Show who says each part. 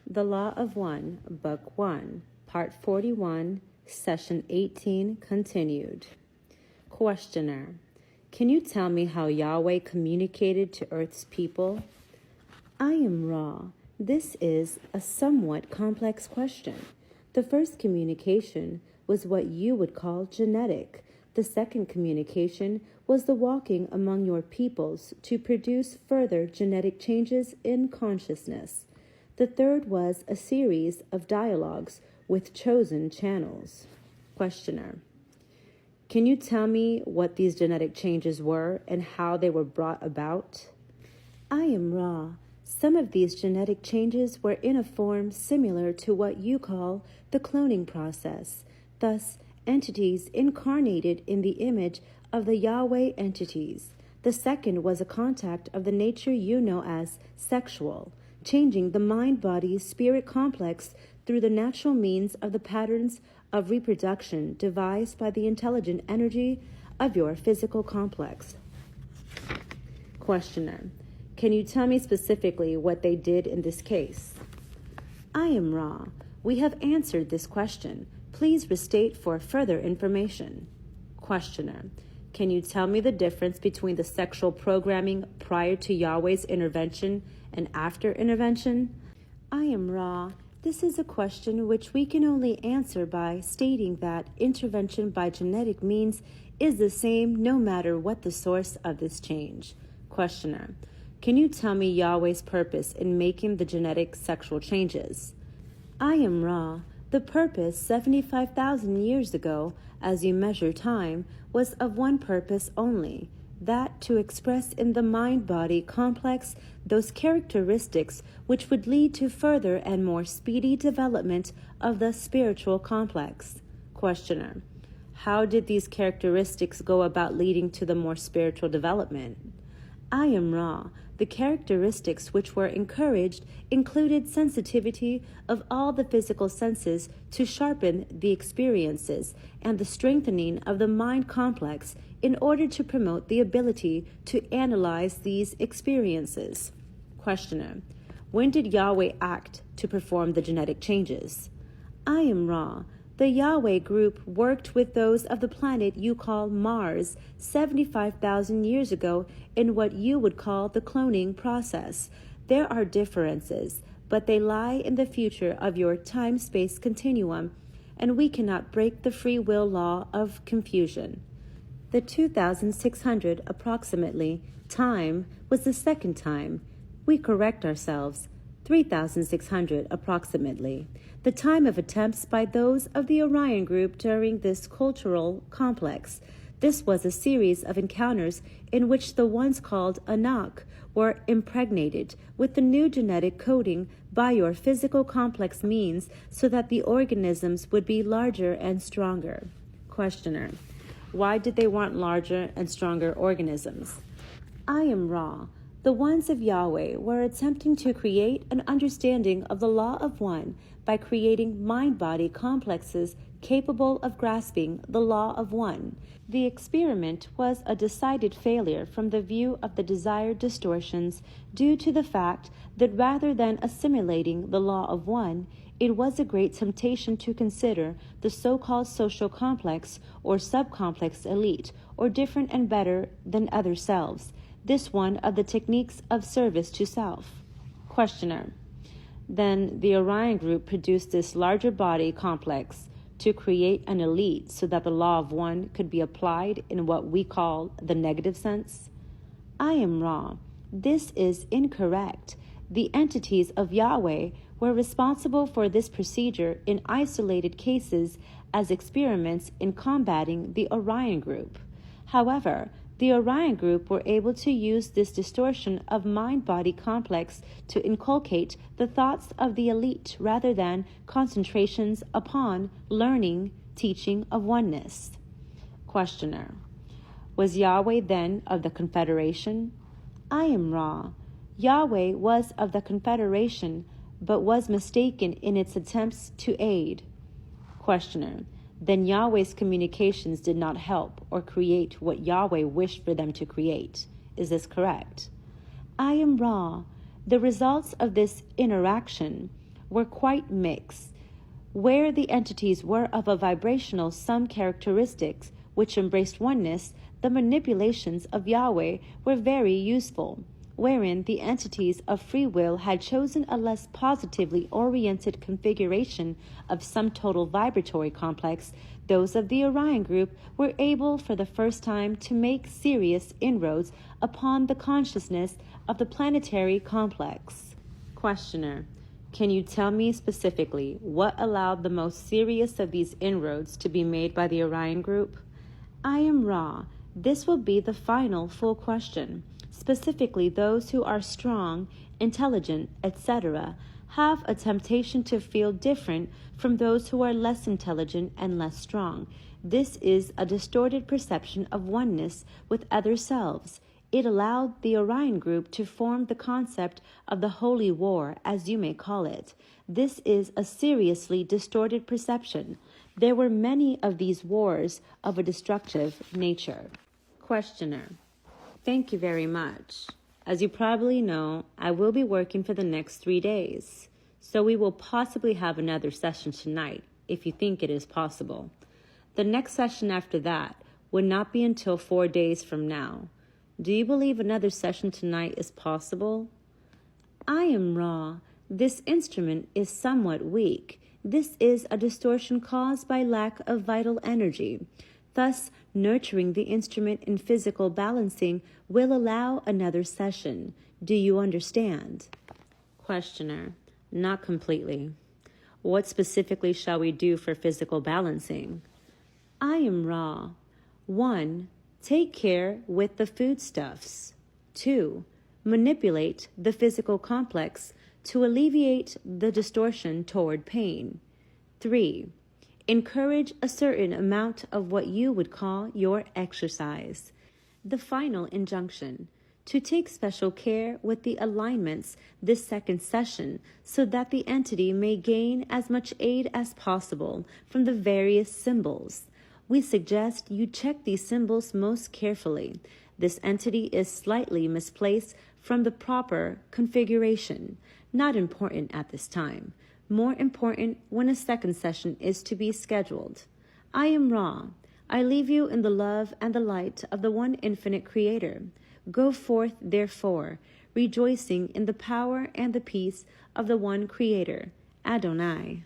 Speaker 1: The Law of One, Book 1, Part 41, Session 18, continued. Questioner: Can you tell me how Yahweh communicated to Earth's people? I am Ra. This is a somewhat complex question. The first communication was what you would call genetic. The second communication was the walking among your peoples to produce further genetic changes in consciousness. The third was a series of dialogues with chosen channels. Questioner: Can you tell me what these genetic changes were and how they were brought about? I am Ra. Some of these genetic changes were in a form similar to what you call the cloning process. Thus, entities incarnated in the image of the Yahweh entities. The second was a contact of the nature you know as sexual, changing the mind-body-spirit complex through the natural means of the patterns of reproduction devised by the intelligent energy of your physical complex. Questioner: Can you tell me specifically what they did in this case? I am Ra. We have answered this question. Please restate for further information. Questioner: Can you tell me the difference between the sexual programming prior to Yahweh's intervention and after intervention? I am Ra. This is a question which we can only answer by stating that intervention by genetic means is the same no matter what the source of this change. Questioner: Can you tell me Yahweh's purpose in making the genetic sexual changes? I am Ra. The purpose 75,000 years ago, as you measure time, was of one purpose only, that to express in the mind-body complex those characteristics which would lead to further and more speedy development of the spiritual complex. Questioner: How did these characteristics go about leading to the more spiritual development? I am Ra. The characteristics which were encouraged included sensitivity of all the physical senses to sharpen the experiences and the strengthening of the mind complex in order to promote the ability to analyze these experiences. Questioner: When did Yahweh act to perform the genetic changes? I am Ra. The Yahweh group worked with those of the planet you call Mars 75,000 years ago in what you would call the cloning process. There are differences, but they lie in the future of your time-space continuum, and we cannot break the free will law of confusion. The 2,600 approximately time was the second time. We correct ourselves. 3,600 approximately, the time of attempts by those of the Orion group during this cultural complex. This was a series of encounters in which the ones called Anak were impregnated with the new genetic coding by your physical complex means so that the organisms would be larger and stronger. Questioner: Why did they want larger and stronger organisms? I am Ra. The ones of Yahweh were attempting to create an understanding of the law of one by creating mind-body complexes capable of grasping the law of one. The experiment was a decided failure from the view of the desired distortions due to the fact that rather than assimilating the law of one, it was a great temptation to consider the so-called social complex or subcomplex elite or different and better than other selves. This one of the techniques of service to self. Questioner: Then the Orion group produced this larger body complex to create an elite so that the law of one could be applied in what we call the negative sense? I am Ra. This is incorrect. The entities of Yahweh were responsible for this procedure in isolated cases as experiments in combating the Orion group. However, the Orion group were able to use this distortion of mind-body complex to inculcate the thoughts of the elite rather than concentrations upon learning, teaching of oneness. Questioner: Was Yahweh then of the Confederation? I am Ra. Yahweh was of the Confederation, but was mistaken in its attempts to aid. Questioner: Then Yahweh's communications did not help or create what Yahweh wished for them to create. Is this correct? I am Ra. The results of this interaction were quite mixed. Where the entities were of a vibrational sum characteristics which embraced oneness, the manipulations of Yahweh were very useful. Wherein the entities of free will had chosen a less positively oriented configuration of sum total vibratory complex, those of the Orion group were able for the first time to make serious inroads upon the consciousness of the planetary complex. Questioner: can you tell me specifically what allowed the most serious of these inroads to be made by the Orion group? I am Ra. This will be the final full question. Specifically, those who are strong, intelligent, etc., have a temptation to feel different from those who are less intelligent and less strong. This is a distorted perception of oneness with other selves. It allowed the Orion group to form the concept of the holy war, as you may call it. This is a seriously distorted perception. There were many of these wars of a destructive nature. Questioner: thank you very much. As you probably know, I will be working for the next 3 days, so we will possibly have another session tonight, if you think it is possible. The next session after that would not be until 4 days from now. Do you believe another session tonight is possible? I am Ra. This instrument is somewhat weak. This is a distortion caused by lack of vital energy. Thus, nurturing the instrument in physical balancing will allow another session. Do you understand? Questioner: not completely. What specifically shall we do for physical balancing? I am Ra. 1. Take care with the foodstuffs. 2. Manipulate the physical complex to alleviate the distortion toward pain. 3. Encourage a certain amount of what you would call your exercise. The final injunction: to take special care with the alignments this second session so that the entity may gain as much aid as possible from the various symbols. We suggest you check these symbols most carefully. This entity is slightly misplaced from the proper configuration. Not important at this time. More important when a second session is to be scheduled. I am Ra. I leave you in the love and the light of the one infinite Creator. Go forth, therefore, rejoicing in the power and the peace of the one Creator, Adonai.